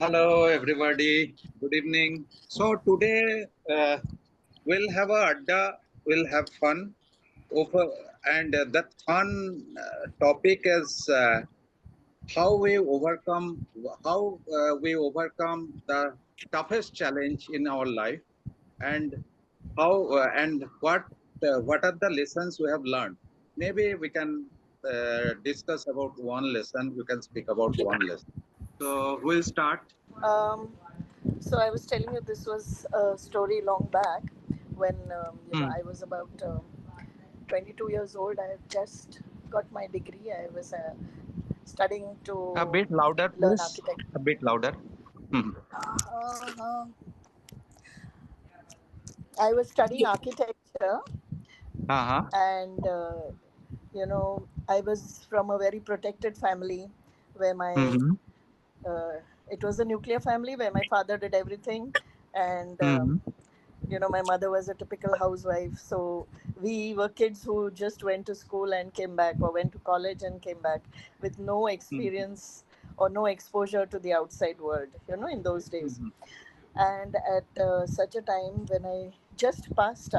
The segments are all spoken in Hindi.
Hello, everybody. Good evening. So today we'll have a adda. We'll have fun. Over and the fun topic is how we overcome the toughest challenge in our life, and how and what are the lessons we have learned. Maybe we can discuss about one lesson. We can speak about one lesson. So we'll start. Um, so I was telling you this was a story long back when Hmm. I was about 22 years old. I had just got my degree. I was studying A to bit louder, learn please. architecture. A bit louder. Hmm. Uh, I was studying architecture, Uh-huh. and I was from a very protected family where my Mm-hmm. uh, it was a nuclear family where my father did everything, and Mm-hmm. my mother was a typical housewife. So we were kids who just went to school and came back, or went to college and came back, with no experience or no exposure to the outside world, in those days. Mm-hmm. And at such a time, when I just passed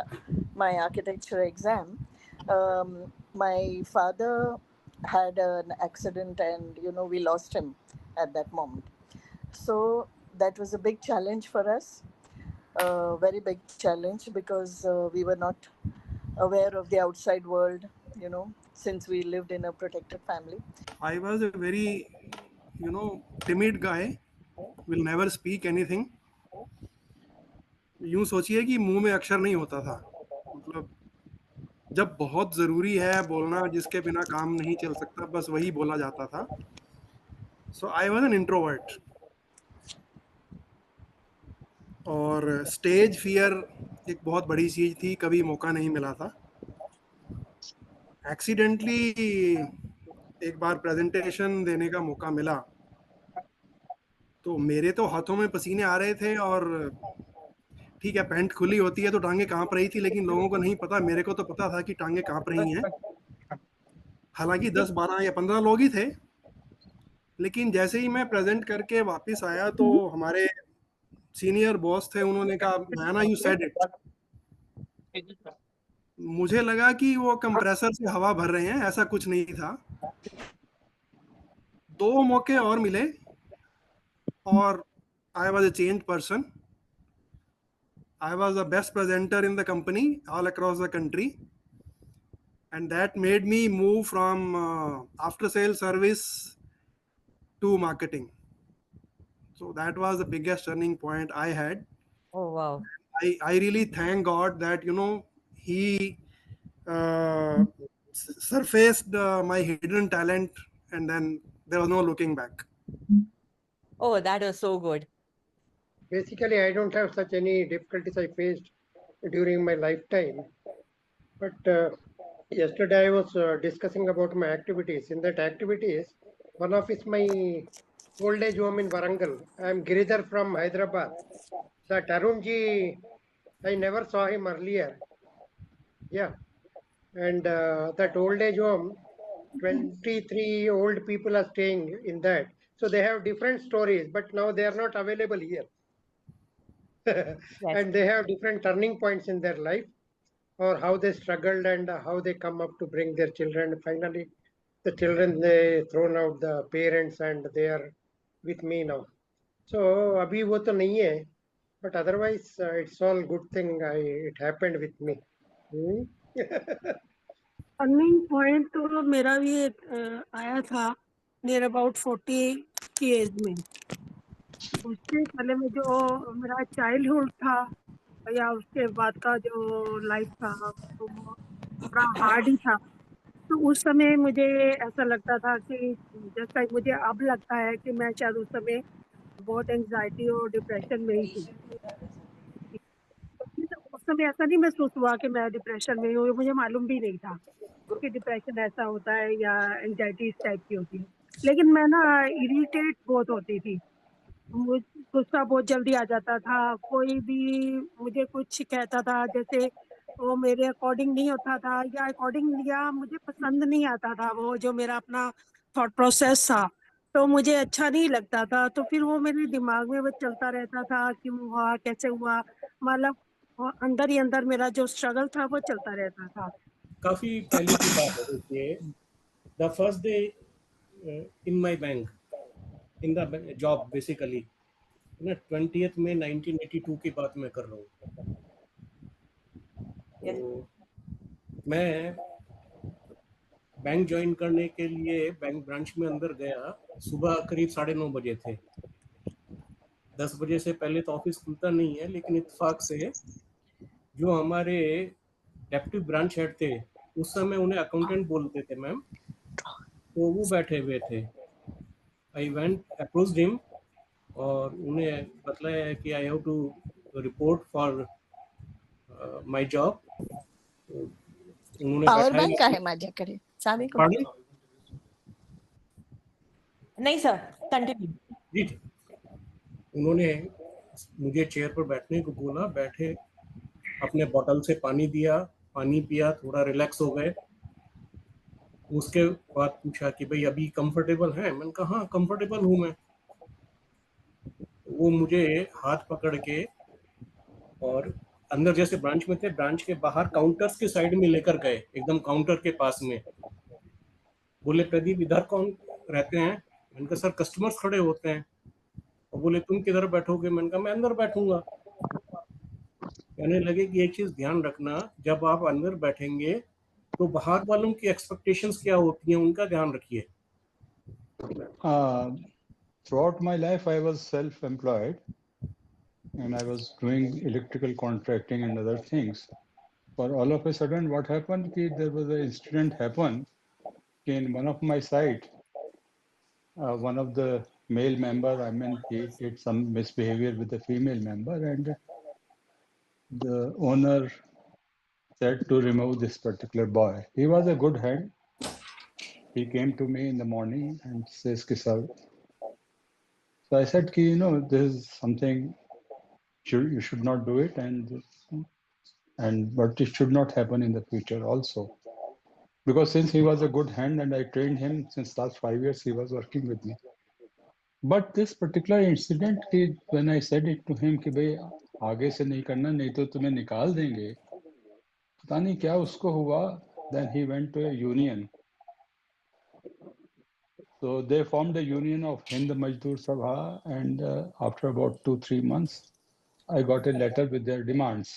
my architecture exam, my father had an accident, and we lost him at that moment. So that was a big challenge for us, a very big challenge, because we were not aware of the outside world, since we lived in a protected family. I was a very, timid guy, will never speak anything. यूं सोचिए कि मुंह में अक्षर नहीं होता था, मतलब जब बहुत ज़रूरी है बोलना, जिसके बिना काम नहीं चल सकता, बस वही बोला जाता था. सो आई वाज एन इंट्रोवर्ट. और स्टेज फियर एक बहुत बड़ी चीज़ थी, कभी मौका नहीं मिला था. एक्सीडेंटली एक बार प्रेजेंटेशन देने का मौका मिला, तो मेरे तो हाथों में पसीने आ रहे थे. और ठीक है, पैंट खुली होती है तो टांगे कांप रही थी, लेकिन लोगों को नहीं पता, मेरे को तो पता था कि टांगे कांप रही हैं. हालांकि 10 12 या 15 लोग ही थे, लेकिन जैसे ही मैं प्रेजेंट करके वापस आया तो हमारे सीनियर बॉस थे, उन्होंने कहा, मैना यू सेड इट. मुझे लगा कि वो कंप्रेसर से हवा भर रहे हैं, ऐसा कुछ नहीं था. 2 मौके और मिले और I was a change person. I was the best presenter in the company all across the country, and that made me move from after sales service to marketing. So that was the biggest turning point I had. Oh, wow. I really thank God that He uh, surfaced my hidden talent, and then there was no looking back. Oh, that was so good. Basically, I don't have such any difficulties I faced during my lifetime. But yesterday I was discussing about my activities. In that activities, one of is my old age home in Varangal. I am Giridhar from Hyderabad. That Arunji, I never saw him earlier. Yeah, and that old age home, 23 old people are staying in that. So they have different stories, but now they are not available here. Yes. And they have different turning points in their life, or how they struggled and how they come up to bring their children. Finally, the children, they thrown out the parents and they are with me now. So abhi wo to nahi hai, but otherwise it's all good thing. It happened with me. Hmm? Turning point तो मेरा भी आया था नियर अबाउट 40 की एज में. उससे पहले में जो मेरा चाइल्डहुड था या उसके बाद का जो लाइफ था, तो वो थोड़ा हार्ड ही था. तो उस समय मुझे ऐसा लगता था कि जैसा मुझे अब लगता है कि मैं शायद उस समय बहुत एंजाइटी और डिप्रेशन में ही थी. उस समय ऐसा नहीं महसूस हुआ कि मैं डिप्रेशन में हूँ, मुझे मालूम भी नहीं था कि डिप्रेशन ऐसा होता है या एंजाइटी इस टाइप की होती है. लेकिन मैं ना इरिटेट बहुत होती थी, गुस्सा बहुत जल्दी आ जाता था. कोई भी मुझे कुछ कहता था, जैसे वो मेरे अकॉर्डिंग नहीं होता था, या अकॉर्डिंग या मुझे पसंद नहीं आता था वो जो मेरा अपना थॉट प्रोसेस था, तो मुझे अच्छा नहीं लगता था, तो फिर वो मेरे दिमाग में बस चलता रहता था कि हुआ कैसे हुआ, मतलब अंदर ही अंदर मेरा जो स्ट्रगल था वो चलता रहता था। काफी पहले की बात है। देखिए, the first day in my bank, in the job basically ना, 20th में 1982 की बात मैं कर रहा हूँ। Yes. तो मैं बैंक ज्वाइन करने के लिए बैंक ब्रांच में अंदर गया, सुबह करीब 9:30 बजे थे। 10 बजे से पहले तो ऑफिस खुलता नहीं है, लेकिन इत्तेफाक से जो हमारे डेप्टी ब्रांच हेड थे, उस समय उन्हें अकाउंटेंट बोलते थे मैम, तो वो बैठे हुए थे। आई वेंट अप्रोच्ड हिम और उन्हें बतलाया कि I have to report for my job. उन्होंने पॉवर बैठाया बँक आहे माझ्याकडे, चावी कुठे? Pardon? नहीं सर, कंटिन्यू। जी, उन्होंने मुझे चेयर पर बैठने को बोला, बैठे, अपने बोतल से पानी दिया, पानी पिया, थोड़ा रिलैक्स हो गए। उसके बाद पूछा कि भाई अभी कंफर्टेबल है? मैंने कहा हाँ कंफर्टेबल हूँ मैं। वो मुझे हाथ पकड़ के और अंदर जैसे ब्रांच में थे, ब्रांच के बाहर काउंटर्स के साइड में लेकर गए, एकदम काउंटर के पास में। बोले प्रदीप इधर कौन रहते हैं? मैंने कहा सर कस्टमर्स खड़े होते हैं। और बोले तुम किधर बैठोगे? मैंने कहा मैं अंदर बैठूंगा। कहने लगे कि एक चीज ध्यान रखना, जब आप अंदर बैठेंगे तो बाहर वालों की एक्सपेक्टेशंस क्या होती हैं, उनका ध्यान रखिए। Throughout my life, I was self-employed and I was doing electrical contracting and other things. But all of a sudden, what happened? There was an incident happened in one of my site. One of the male member, I mean, he did some misbehavior with the female member, and the owner said to remove this particular boy. He was a good hand. He came to me in the morning and says, "Sir." So I said, this is something you should not do it, but it should not happen in the future also. Because since he was a good hand and I trained him since last 5 years, he was working with me. But this particular incident, when I said it to him कि भाई आगे से नहीं करना, नहीं तो तुम्हें निकाल देंगे, पता नहीं क्या उसको हुआ, then he went to a union. So they formed a union of Hind Mazdoor Sabha, and after about 2-3 months, I got a letter with their demands.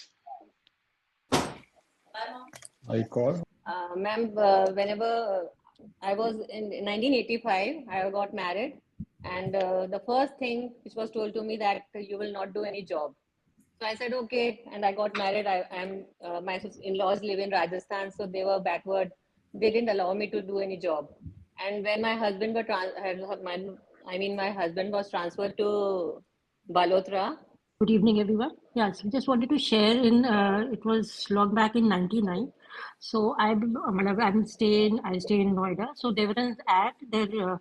I called. Ma'am, whenever I was in 1985, I got married, and the first thing which was told to me that you will not do any job. So I said okay, and I got married. My in-laws live in Rajasthan, so they were backward. They didn't allow me to do any job. And when my husband my husband was transferred to Balotra. Good evening, everyone. Yes, just wanted to share it was long back in 99. So I stay in Noida. So there was an ad there.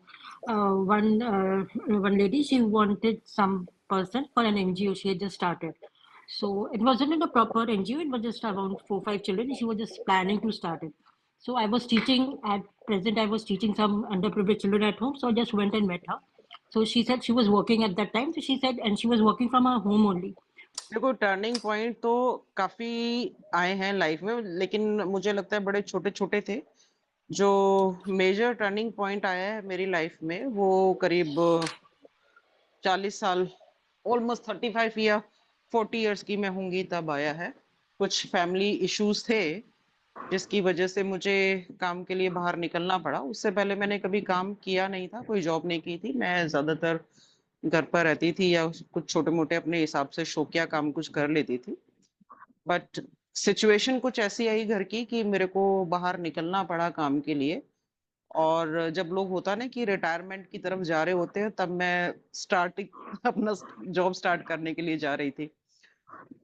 One lady, she wanted some person for an NGO. She had just started. So it wasn't in a proper NGO. It was just around 4-5 children. She was just planning to start it. So I was teaching at present. I was teaching some underprivileged children at home. So I just went and met her. So she said she was working at that time. So she said, and she was working from her home only. देखो टर्निंग पॉइंट तो काफी आए हैं लाइफ में, लेकिन मुझे लगता है बड़े छोटे छोटे थे। जो मेजर टर्निंग पॉइंट आया है मेरी लाइफ में वो करीब 40 साल, ऑलमोस्ट 35 या 40 इयर्स की मैं होंगी तब आया है। कुछ फैमिली इश्यूज थे जिसकी वजह से मुझे काम के लिए बाहर निकलना पड़ा। उससे पहले मैंने कभी काम किया नहीं था, कोई जॉब नहीं की थी। मैं ज्यादातर घर पर रहती थी या कुछ छोटे मोटे अपने हिसाब से शौकिया काम कुछ कर लेती थी। बट सिचुएशन कुछ ऐसी आई घर की कि मेरे को बाहर निकलना पड़ा काम के लिए। और जब लोग होता ना कि रिटायरमेंट की तरफ जा रहे होते हैं, तब मैं अपना जॉब स्टार्ट करने के लिए जा रही थी।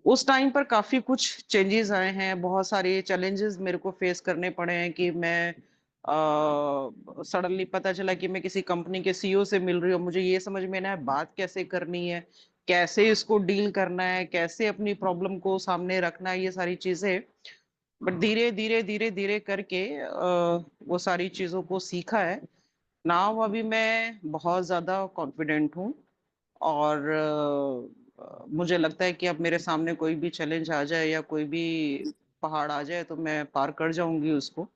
उस टाइम पर काफी कुछ चेंजेस आए हैं, बहुत सारे चैलेंजेस मेरे को फेस करने पड़े हैं कि मैं सडनली पता चला कि मैं किसी कंपनी के सीईओ से मिल रही हूँ। मुझे ये समझ में ना है बात कैसे करनी है, कैसे इसको डील करना है, कैसे अपनी प्रॉब्लम को सामने रखना है, ये सारी चीजें। बट धीरे धीरे धीरे धीरे करके वो सारी चीजों को सीखा है। नाउ अभी मैं बहुत ज़्यादा कॉन्फिडेंट हूँ और मुझे लगता है कि अब मेरे सामने कोई भी चैलेंज आ जाए या कोई भी पहाड़ आ जाए तो मैं पार कर जाऊंगी उसको।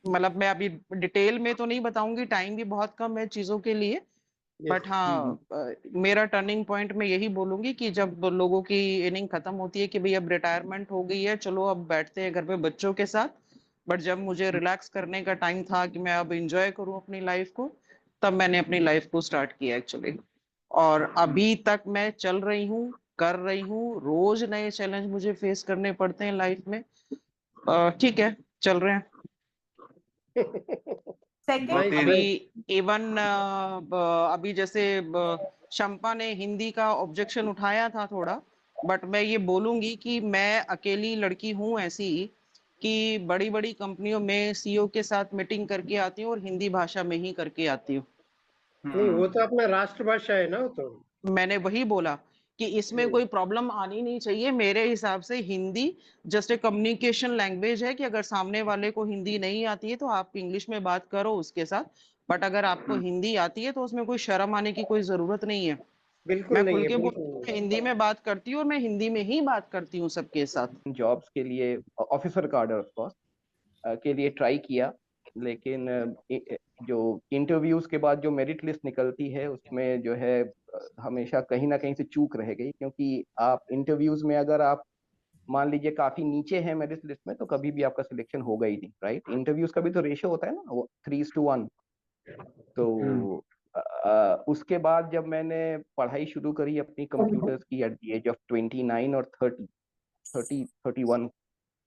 मतलब मैं अभी डिटेल में तो नहीं बताऊंगी, टाइम भी बहुत कम है चीज़ों के लिए। बट हाँ, मेरा टर्निंग पॉइंट मैं यही बोलूंगी कि जब लोगों की इनिंग खत्म होती है कि भाई अब रिटायरमेंट हो गई है, चलो अब बैठते हैं घर पे बच्चों के साथ। बट जब मुझे रिलैक्स करने का टाइम था कि मैं अब इंजॉय करूं अपनी लाइफ को, तब मैंने अपनी लाइफ को स्टार्ट किया एक्चुअली। और अभी तक मैं चल रही हूँ, कर रही हूँ। रोज नए चैलेंज मुझे फेस करने पड़ते हैं लाइफ में। ठीक है, चल रहे हैं। Second, अभी इवन अभी जैसे शंपा ने हिंदी का ऑब्जेक्शन उठाया था थोड़ा, बट मैं ये बोलूंगी कि मैं अकेली लड़की हूँ ऐसी कि बड़ी बड़ी कंपनियों में सीईओ के साथ मीटिंग करके आती हूँ और हिंदी भाषा में ही करके आती हूँ। नहीं, वो तो अपना राष्ट्रभाषा है ना, वो तो मैंने वही बोला कि इसमें कोई प्रॉब्लम आनी नहीं चाहिए। मेरे हिसाब से Hindi just a communication language है कि अगर सामने वाले को हिंदी नहीं आती है तो आप इंग्लिश में बात करो उसके साथ, बट अगर आपको हिंदी आती है तो उसमें कोई शर्म आने की कोई जरूरत नहीं है। बिल्कुल मैं नहीं खुल है, के बिल्कुल बोल नहीं। हिंदी में बात करती हूँ और मैं हिंदी में ही बात करती हूँ सबके साथ। जॉब्स के लिए ऑफिसर कार्ड ऑफ कोर्स के लिए ट्राई किया, लेकिन जो इंटरव्यूज के बाद जो मेरिट लिस्ट निकलती है उसमें जो है हमेशा कहीं ना कहीं से चूक रह गई, क्योंकि आप इंटरव्यूज में अगर आप मान लीजिए काफी नीचे हैं मेरिट लिस्ट में तो कभी भी आपका सिलेक्शन होगा ही नहीं, राइट। इंटरव्यूज का भी तो रेशियो होता है ना, वो 3:1। तो उसके बाद जब मैंने पढ़ाई शुरू करी अपनी कंप्यूटर्स की एट द एज ऑफ 29 और 31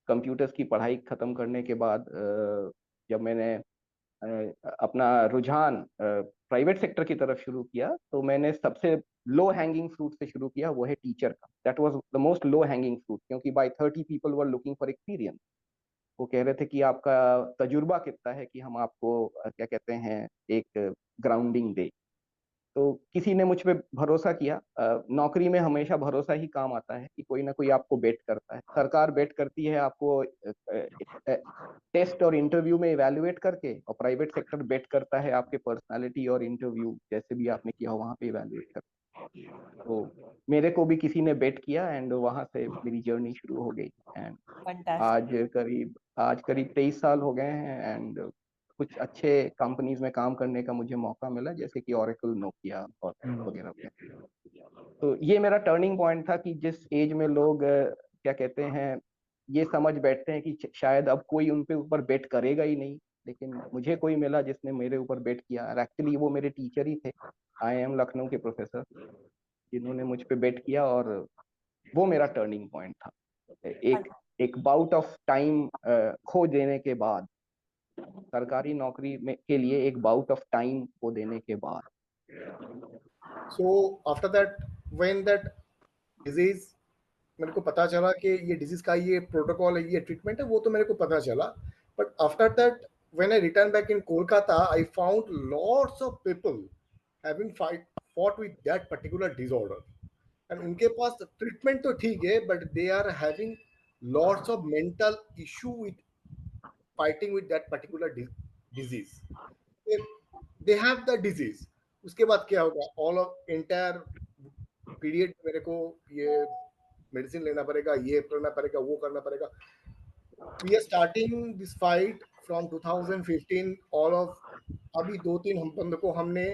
कंप्यूटर्स की पढ़ाई खत्म करने के बाद जब मैंने अपना रुझान प्राइवेट सेक्टर की तरफ शुरू किया तो मैंने सबसे लो हैंगिंग फ्रूट से शुरू किया, वो है टीचर का। That was the most low hanging fruit, क्योंकि by 30 people were looking for experience. वो कह रहे थे कि आपका तजुर्बा कितना है कि हम आपको क्या कहते हैं एक ग्राउंडिंग दे। तो किसी ने मुझ पे भरोसा किया। नौकरी में हमेशा भरोसा ही काम आता है कि कोई ना कोई आपको बेट करता है। सरकार बेट करती है आपको टेस्ट और इंटरव्यू में इवेल्युएट करके, और प्राइवेट सेक्टर बेट करता है आपके पर्सनालिटी और इंटरव्यू जैसे भी आपने किया हो वहां पे इवेल्युएट करके। तो मेरे को भी किसी ने बेट किया एंड वहां से मेरी जर्नी शुरू हो गई। And fantastic. आज करीब 23 साल हो गए हैं एंड कुछ अच्छे कंपनीज में काम करने का मुझे मौका मिला, जैसे कि ओरेकल, नोकिया और वगैरह वगैरह। तो ये मेरा टर्निंग पॉइंट था कि जिस एज में लोग क्या कहते हैं ये समझ बैठते हैं कि शायद अब कोई उन पे ऊपर बेट करेगा ही नहीं, लेकिन मुझे कोई मिला जिसने मेरे ऊपर बेट किया। और एक्चुअली वो मेरे टीचर ही थे, IIM लखनऊ के प्रोफेसर, जिन्होंने मुझ पे बेट किया और वो मेरा टर्निंग पॉइंट था। एक बाउट ऑफ टाइम खो देने के बाद, सरकारी नौकरी में के लिए एक बाउट ऑफ टाइम को देने के बाद। So after that, when that disease मेरे को पता चला कि ये डिजीज का ये प्रोटोकॉल है, ये ट्रीटमेंट है, वो तो मेरे को पता चला। But after that when I return back in Kolkata, I found lots of people having fought with that particular disorder, and उनके पास ट्रीटमेंट तो ठीक है, but they are having lots of mental issue with fighting with that particular disease. They have the disease. उसके बाद क्या होगा, ऑल ऑफ एंटायर पीरियड मेरे को ये मेडिसिन लेना पड़ेगा, ये करना पड़ेगा, वो करना पड़ेगा। We are starting this fight from 2015। All of अभी 2-3 हम बंद को हमने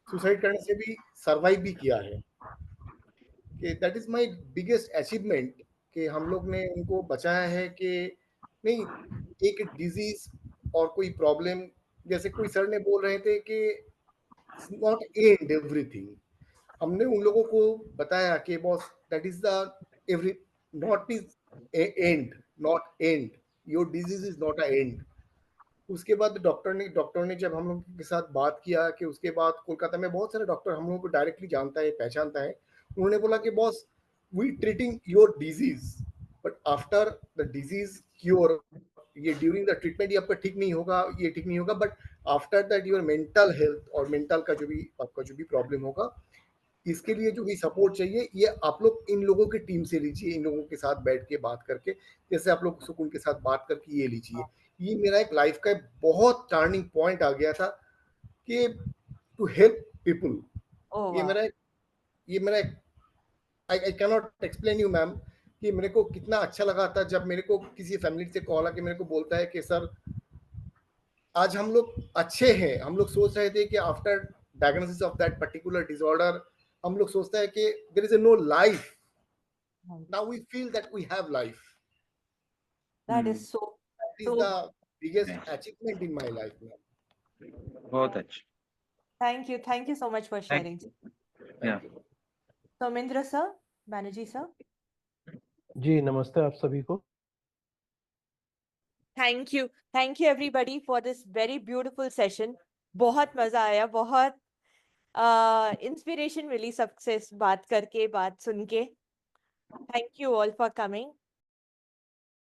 सुसाइड करने से भी सरवाइव भी किया है। कि that is my biggest achievement कि हम लोग ने उनको बचाया है। कि नहीं, एक डिजीज और कोई प्रॉब्लम, जैसे कोई सर ने बोल रहे थे कि नॉट एंड एवरीथिंग, हमने उन लोगों को बताया कि boss that is the every not is and, not and, your disease is not a and. उसके बाद डॉक्टर ने जब हम लोग के साथ बात किया कि उसके बाद कोलकाता में बहुत सारे डॉक्टर हम लोगों को डायरेक्टली जानता है, पहचानता है, उन्होंने बोला कि boss we treating your disease, but after the disease cure, ये ड्यूरिंग द ट्रीटमेंट ये आपका ठीक नहीं होगा, ये ठीक नहीं होगा, but after that your mental health और मेंटल का जो भी आपका जो भी प्रॉब्लम होगा, इसके लिए जो भी सपोर्ट चाहिए ये आप लोग इन लोगों की टीम से लीजिए, इन लोगों के साथ बैठ के बात करके, जैसे आप लोग सुकून के साथ बात करके ये लीजिए। ये मेरा एक लाइफ का बहुत टर्निंग पॉइंट आ गया था कि टू हेल्प पीपल। ये मेरा I cannot explain you ma'am कि मेरे को कितना अच्छा लगा था जब मेरे को किसी फैमिली से कॉल आके मेरे को बोलता है कि सर आज हम लोग अच्छे हैं। हम लोग सोच रहे थे कि after diagnosis of that particular disorder हम लोग सोचते हैं कि there is no life, now we feel that we have life. That is so That is the biggest achievement in my life now. बहुत अच्छा। Thank you so much for sharing. Yeah. Somendra sir, Banerjee sir. जी नमस्ते आप सभी को। Thank you everybody for this very beautiful session. बहुत मजा आया, बहुत इंस्पिरेशन मिली सबसे बात करके, बात सुन के। Thank you all for coming.